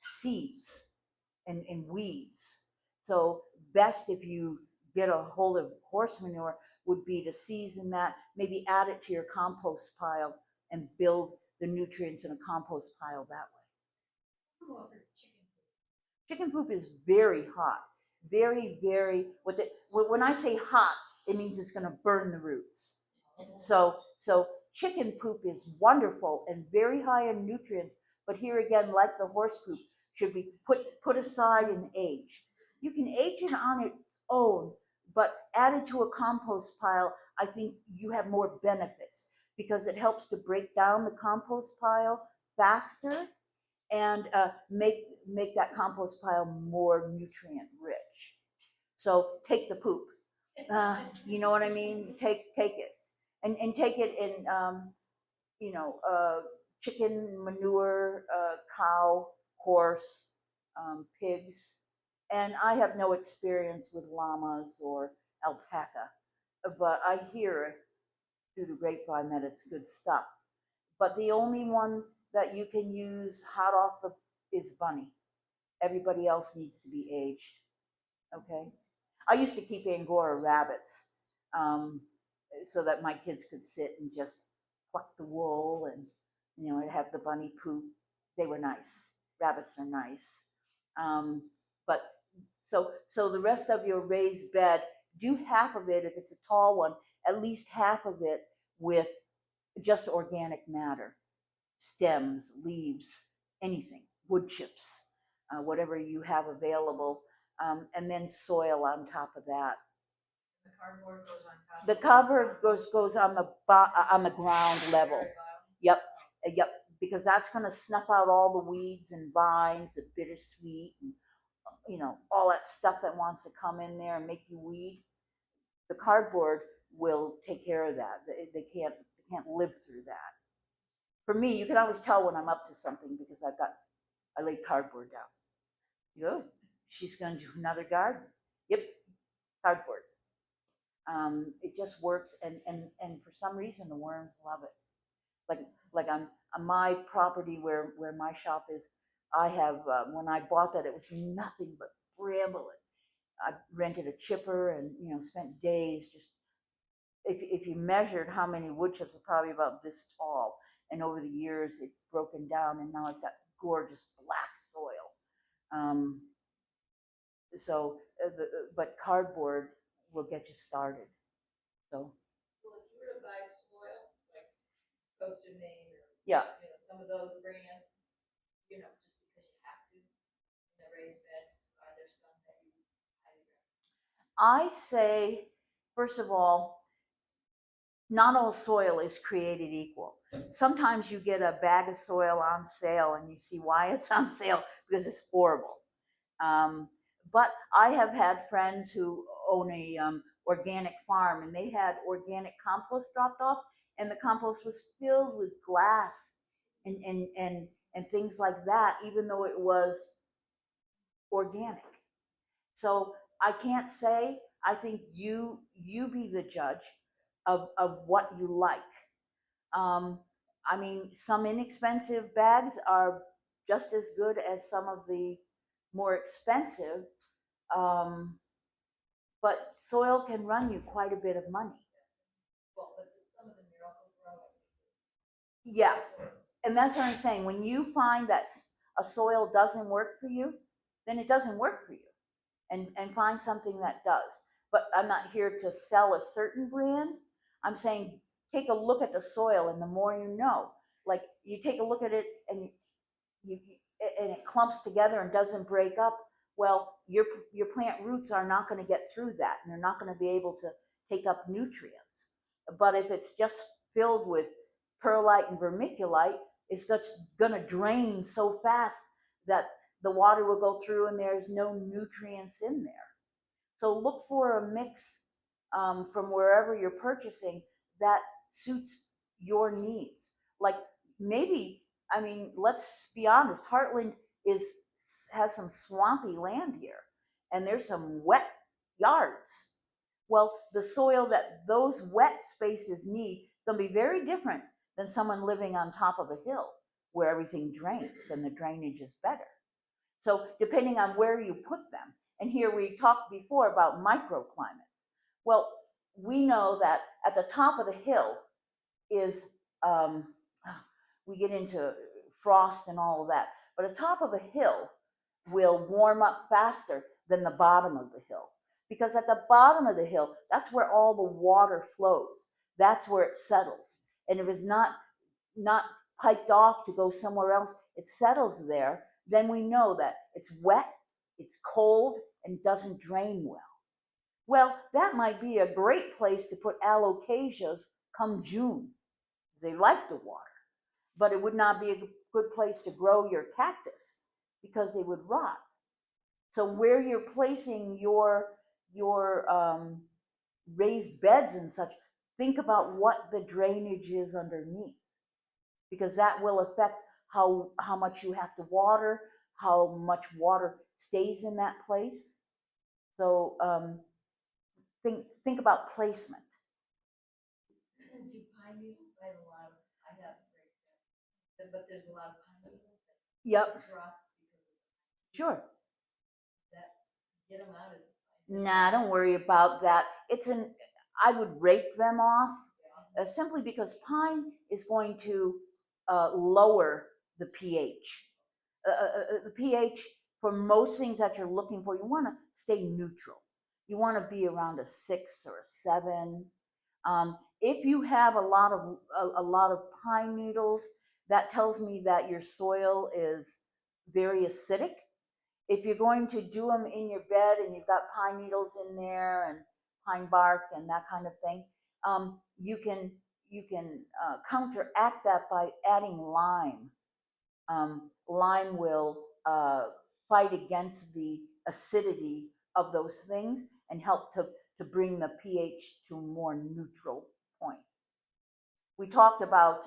seeds and weeds. So best, if you get a hold of horse manure, would be to season that, maybe add it to your compost pile, and build the nutrients in a compost pile that way. Well, for chicken. Chicken poop is very hot, very, very. When I say hot, it means it's going to burn the roots. So chicken poop is wonderful and very high in nutrients, but here again, like the horse poop, should be put aside and aged. You can age it on its own, but added to a compost pile, I think you have more benefits, because it helps to break down the compost pile faster, and make that compost pile more nutrient rich. So take the poop. You know what I mean? Take it, and take it in you know chicken manure, cow, horse, pigs, and I have no experience with llamas or alpaca, but I hear through the grapevine that it's good stuff. But the only one that you can use hot off the is bunny. Everybody else needs to be aged. Okay. I used to keep Angora rabbits, um, so that my kids could sit and just pluck the wool, and I'd have the bunny poop. They were nice. Rabbits are nice. Um, but so the rest of your raised bed, do half of it, if it's a tall one, at least half of it with just organic matter, stems, leaves, anything, wood chips, whatever you have available, and then soil on top of that. The cardboard goes on top. The cover goes on the ground level. Yep, yep, because that's going to snuff out all the weeds and vines and bittersweet, and all that stuff that wants to come in there and make you weed. The cardboard will take care of that. They can't live through that. For me, you can always tell when I'm up to something, because I laid cardboard down. You go, she's going to do another garden. Yep, cardboard. It just works, and for some reason the worms love it. Like on my property where my shop is, I have when I bought that, it was nothing but scrambling. I rented a chipper and, spent days just, if you measured how many wood chips are probably about this tall. And over the years, it's broken down, and now I've got gorgeous black soil. Um, but cardboard will get you started. So, Well, if you were to buy soil, like Coast of Maine or, yeah, some of those brands, just because you have to in a raised bed, are there some that you highly recommend? I say, first of all, not all soil is created equal. Sometimes you get a bag of soil on sale and you see why it's on sale because it's horrible. Um, but I have had friends who own a organic farm, and they had organic compost dropped off, and the compost was filled with glass and things like that, even though it was organic. So I can't say. I think you be the judge of what you like. Um, I mean, some inexpensive bags are just as good as some of the more expensive, um, but soil can run you quite a bit of money. Well, but some of the miracle grow. Yeah, and that's what I'm saying. When you find that a soil doesn't work for you, then it doesn't work for you, and find something that does. But I'm not here to sell a certain brand. I'm saying take a look at the soil, and the more you know. Like you take a look at it, and you and it clumps together and doesn't break up. Well, your plant roots are not going to get through that, and they're not going to be able to take up nutrients. But if it's just filled with perlite and vermiculite, it's just going to drain so fast that the water will go through and there's no nutrients in there. So look for a mix from wherever you're purchasing that suits your needs. Like maybe, I mean, let's be honest, Hartland is has some swampy land here, and there's some wet yards. Well, the soil that those wet spaces need can be very different than someone living on top of a hill where everything drains and the drainage is better. So depending on where you put them, and here we talked before about microclimates. Well, we know that at the top of the hill is, um, we get into frost and all of that, but the top of a hill will warm up faster than the bottom of the hill. Because at the bottom of the hill, that's where all the water flows. That's where it settles. And if it's not piped off to go somewhere else, it settles there, then we know that it's wet, it's cold, and doesn't drain well. Well, that might be a great place to put alocasias come June. They like the water, but it would not be a good place to grow your cactus because they would rot. So where you're placing your raised beds and such, think about what the drainage is underneath, because that will affect how much you have to water, how much water stays in that place. So think about placement. Do pine needles? I have a lot of, I have raised beds, but there's a lot of pine needles that Yep, drop because of sure. that. Get them out as. Nah, don't worry about that. I would rake them off simply because pine is going to lower the pH. The pH for most things that you're looking for, you want to stay neutral. You want to be around a 6 or a 7. If you have a lot of pine needles, that tells me that your soil is very acidic. If you're going to do them in your bed and you've got pine needles in there and pine bark and that kind of thing, you can counteract that by adding lime. Lime will fight against the acidity of those things and help to bring the pH to a more neutral point. We talked about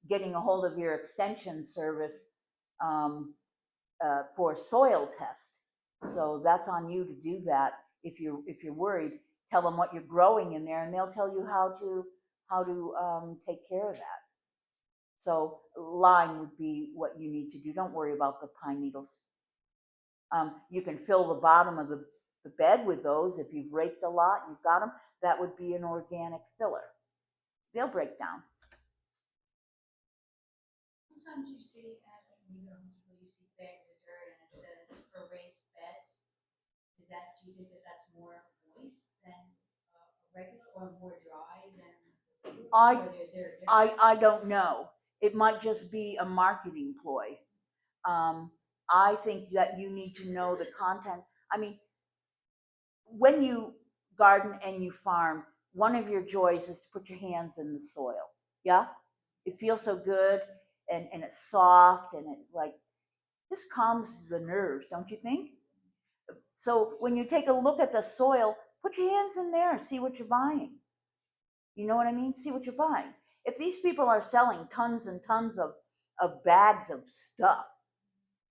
getting a hold of your extension service um, for soil test. So that's on you to do that. If you're worried, tell them what you're growing in there, and they'll tell you how to take care of that. So lime would be what you need to do. Don't worry about the pine needles. You can fill the bottom of the bed with those if you've raked a lot and you've got them. That would be an organic filler. They'll break down. Sometimes you see, you know, you see bags of dirt and it says for raised beds. Is that, do you think that that's more moist than a regular, or more dry than, I or is there a difference? I don't know. It might just be a marketing ploy. I think that you need to know the content. I mean, when you garden and you farm, one of your joys is to put your hands in the soil. Yeah? It feels so good and it's soft and it like just calms the nerves, don't you think? So when you take a look at the soil, put your hands in there and see what you're buying. You know what I mean? See what you're buying. If these people are selling tons and tons of bags of stuff,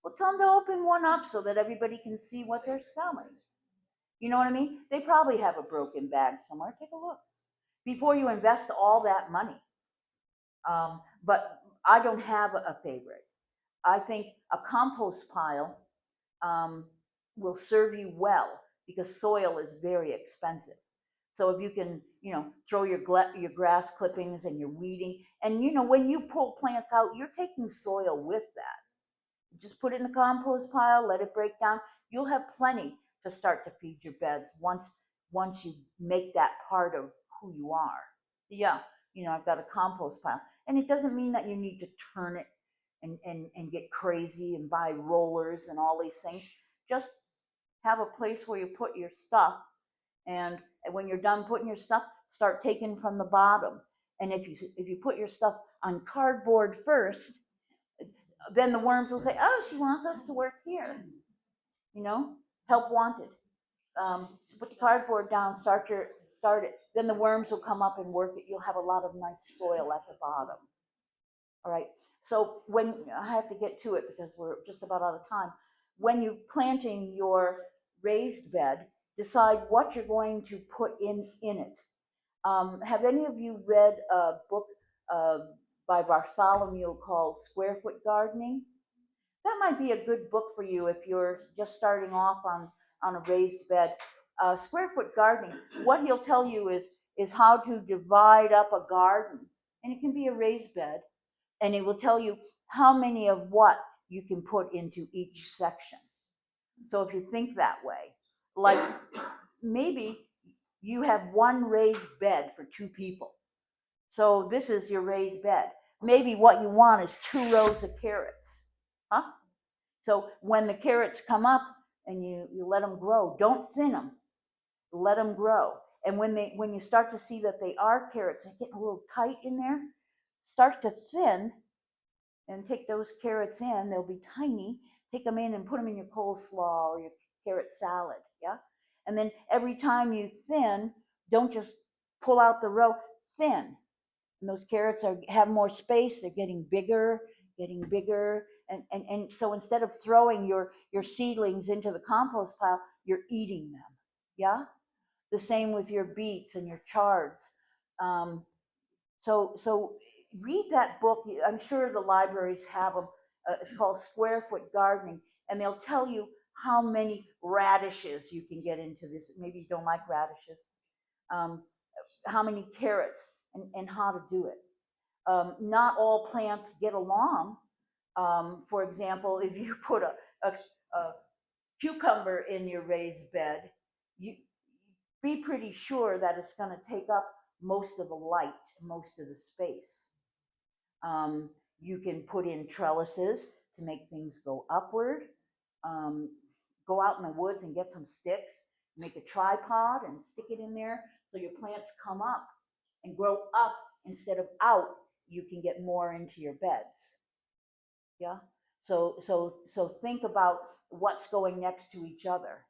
well, tell them to open one up so that everybody can see what they're selling. You know what I mean? They probably have a broken bag somewhere. Take a look before you invest all that money. But I don't have a favorite. I think a compost pile um, will serve you well because soil is very expensive. So if you can, you know, throw your grass clippings and your weeding, and you know, when you pull plants out, you're taking soil with that. Just put it in the compost pile, let it break down. You'll have plenty to start to feed your beds once you make that part of who you are. Yeah, you know, I've got a compost pile. And it doesn't mean that you need to turn it and get crazy and buy rollers and all these things. Just have a place where you put your stuff. And when you're done putting your stuff, start taking from the bottom. And if you put your stuff on cardboard first, then the worms will say, "Oh, she wants us to work here." You know, help wanted. So put the cardboard down, start it. Then the worms will come up and work it. You'll have a lot of nice soil at the bottom. All right. So when I have to get to it because we're just about out of time. When you're planting your raised bed, decide what you're going to put in it. Have any of you read a book uh, by Bartholomew called Square Foot Gardening? That might be a good book for you if you're just starting off on a raised bed. Square Foot Gardening. What he'll tell you is how to divide up a garden, and it can be a raised bed, and it will tell you how many of what you can put into each section. So if you think that way, like maybe you have one raised bed for two people. So this is your raised bed. Maybe what you want is 2 rows of carrots. Huh? So when the carrots come up and you let them grow, don't thin them. Let them grow. And when you start to see that they are carrots, they're getting a little tight in there, start to thin and take those carrots in. They'll be tiny. Take them in and put them in your coleslaw or your carrot salad. Yeah. And then every time you thin, don't just pull out the row. Thin. And those carrots have more space. They're getting bigger. And so instead of throwing your seedlings into the compost pile, you're eating them. Yeah. The same with your beets and your chards. Um, so read that book. I'm sure the libraries have them. It's called Square Foot Gardening, and they'll tell you how many radishes you can get into this. Maybe you don't like radishes. Um, how many carrots and how to do it. Not all plants get along. For example, if you put a cucumber in your raised bed, you be pretty sure that it's going to take up most of the light, most of the space. Um, you can put in trellises to make things go upward. Um, go out in the woods and get some sticks, make a tripod and stick it in there so your plants come up and grow up instead of out. You can get more into your beds. Yeah. So think about what's going next to each other.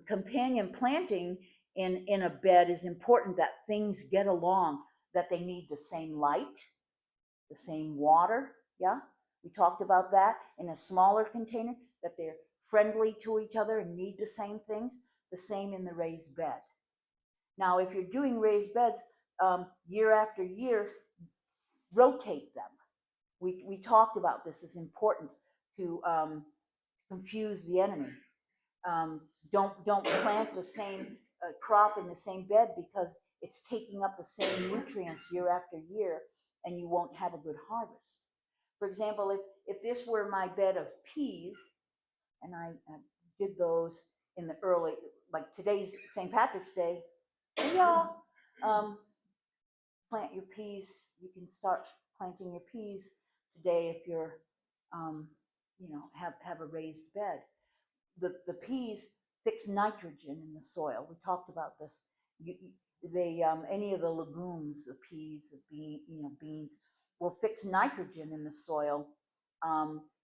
Companion planting in a bed is important that things get along, that they need the same light, the same water. Yeah, we talked about that in a smaller container, that they're friendly to each other and need the same things. The same in the raised bed. Now, if you're doing raised beds year after year, rotate them. We talked about this. It's important to confuse the enemy. Don't plant the same crop in the same bed because it's taking up the same nutrients year after year, and you won't have a good harvest. For example, if this were my bed of peas, and I did those in the early, like today's St. Patrick's Day, yeah, um, plant your peas. You can start planting your peas today if you're, um, have a raised bed. The peas fix nitrogen in the soil. We talked about this. They any of the legumes, the peas, the beans, will fix nitrogen in the soil.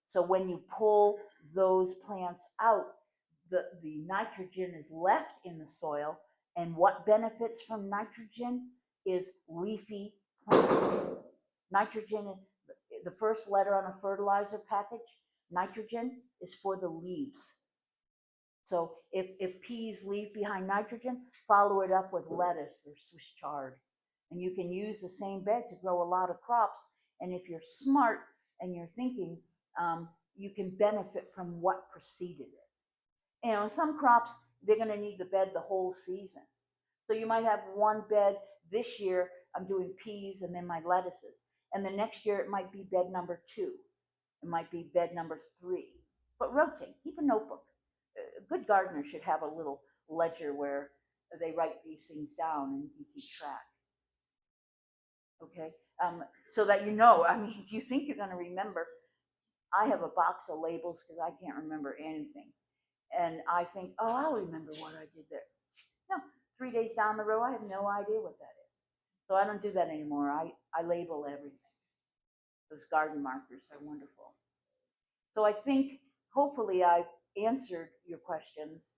So when you pull those plants out, the nitrogen is left in the soil. And what benefits from nitrogen is leafy plants. Nitrogen, the first letter on a fertilizer package, nitrogen is for the leaves. So if peas leave behind nitrogen, follow it up with lettuce or Swiss chard. And you can use the same bed to grow a lot of crops. And if you're smart and you're thinking, you can benefit from what preceded it. Some crops, they're going to need the bed the whole season. So you might have one bed this year, I'm doing peas and then my lettuces. And the next year it might be bed number 2. It might be bed number 3. But rotate, keep a notebook. A good gardener should have a little ledger where they write these things down and you can keep track. Okay, so that if you think you're going to remember, I have a box of labels because I can't remember anything. And I think, oh, I'll remember what I did there. No, 3 days down the road, I have no idea what that is. So I don't do that anymore. I label everything. Those garden markers are wonderful. So I think hopefully I've answered your questions.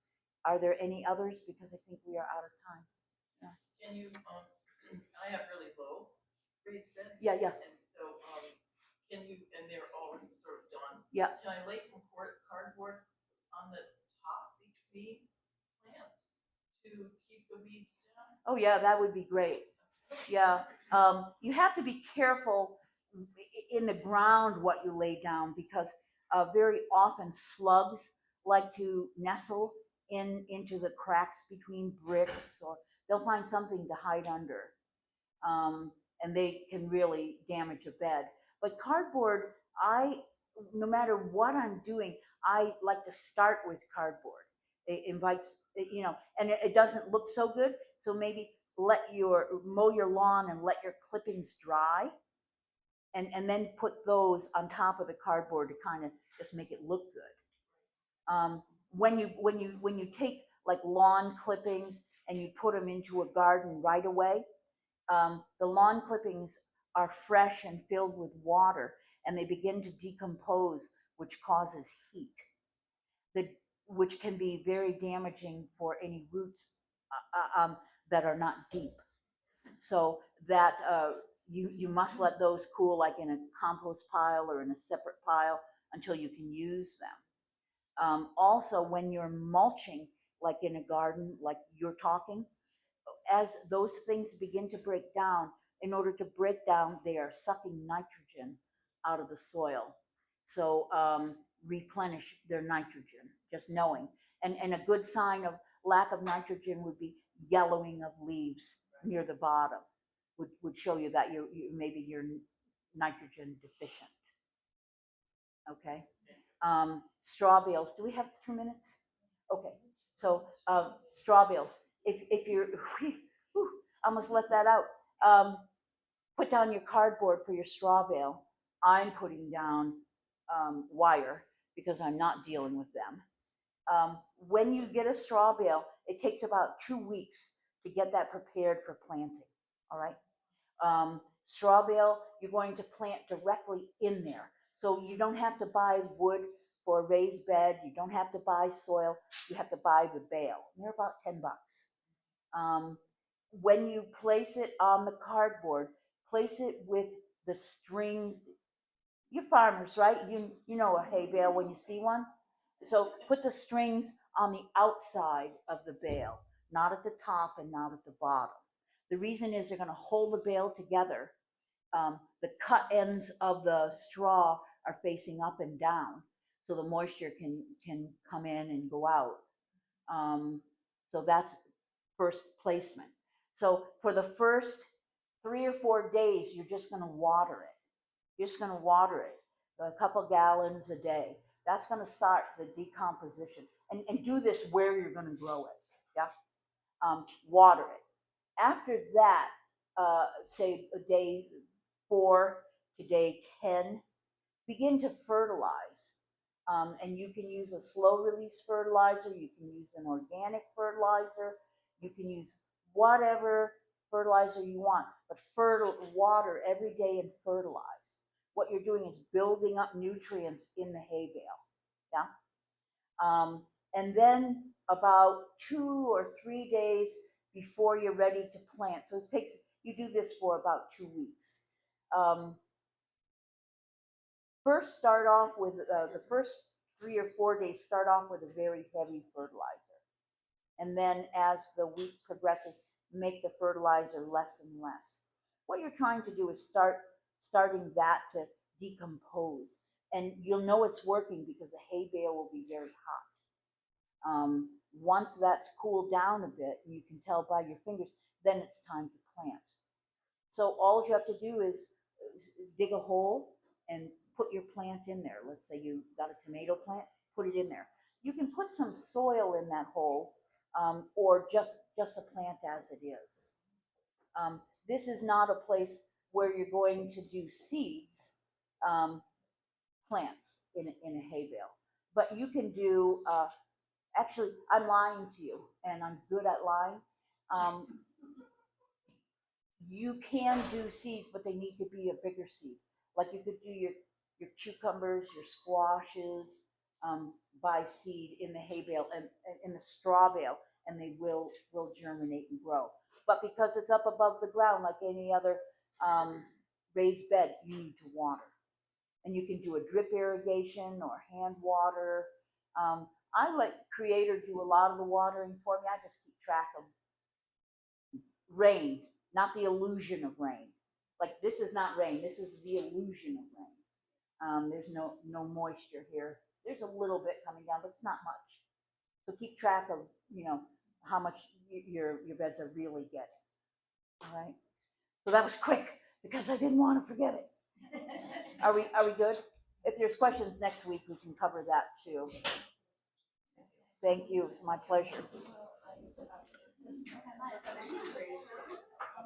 Are there any others? Because I think we are out of time. Yeah. Can you, I have really low raised beds. Yeah, yeah. And so, can you, and they're already sort of done. Yeah. Can I lay some cardboard on the top between plants to keep the weeds down? Oh yeah, that would be great. Yeah. You have to be careful in the ground what you lay down because very often slugs like to nestle into the cracks between bricks, or they'll find something to hide under, and they can really damage a bed. But cardboard, no matter what I'm doing, I like to start with cardboard. It invites, and it doesn't look so good. So maybe mow your lawn and let your clippings dry, and then put those on top of the cardboard to kind of just make it look good. When you take like lawn clippings and you put them into a garden right away, the lawn clippings are fresh and filled with water, and they begin to decompose, which causes heat, which can be very damaging for any roots that are not deep. So that you must let those cool, like in a compost pile or in a separate pile, until you can use them. Also, when you're mulching, like in a garden, like you're talking, as those things begin to break down, in order to break down, they are sucking nitrogen out of the soil. So replenish their nitrogen, just knowing. And a good sign of lack of nitrogen would be yellowing of leaves near the bottom, would show you that maybe you're nitrogen deficient. Okay. Straw bales. Do we have 2 minutes? Okay. So straw bales. If you're, I almost let that out. Put down your cardboard for your straw bale. I'm putting down wire because I'm not dealing with them. When you get a straw bale, it takes about 2 weeks to get that prepared for planting. All right. Straw bale, you're going to plant directly in there. So you don't have to buy wood for a raised bed. You don't have to buy soil. You have to buy the bale. They're about $10. When you place it on the cardboard, place it with the strings. You're farmers, right? You know a hay bale when you see one. So put the strings on the outside of the bale, not at the top and not at the bottom. The reason is they're going to hold the bale together. The cut ends of the straw are facing up and down. so the moisture can come in and go out. So that's first placement. So for the first 3 or 4 days, you're just going to water it. You're just going to water it a couple gallons a day. That's going to start the decomposition. And do this where you're going to grow it. Yeah. Water it. After that, say day 4 to day 10, begin to fertilize. And you can use a slow release fertilizer, you can use an organic fertilizer, you can use whatever fertilizer you want, but water every day and fertilize. What you're doing is building up nutrients in the hay bale. Yeah. And then about 2 or 3 days before you're ready to plant. So it takes, you do this for about 2 weeks. First, start off with the first 3 or 4 days, start off with a very heavy fertilizer. And then as the week progresses, make the fertilizer less and less. What you're trying to do is starting that to decompose. And you'll know it's working because the hay bale will be very hot. Once that's cooled down a bit, and you can tell by your fingers, then it's time to plant. So all you have to do is dig a hole and put your plant in there. Let's say you got a tomato plant, put it in there. You can put some soil in that hole, or just a plant as it is. This is not a place where you're going to do seeds, plants in a hay bale. But you can do, actually, I'm lying to you, and I'm good at lying. You can do seeds, but they need to be a bigger seed. Like you could do your cucumbers, your squashes, by seed in the hay bale and in the straw bale, and they will germinate and grow. But because it's up above the ground, like any other raised bed, you need to water. And you can do a drip irrigation or hand water. I let Creator do a lot of the watering for me. I just keep track of rain, not the illusion of rain. Like this is not rain. This is the illusion of rain. There's no moisture here. There's a little bit coming down, but it's not much. So keep track of how much your beds are really getting. All right. So that was quick because I didn't want to forget it. Are we good? If there's questions next week, we can cover that too. Thank you. It's my pleasure.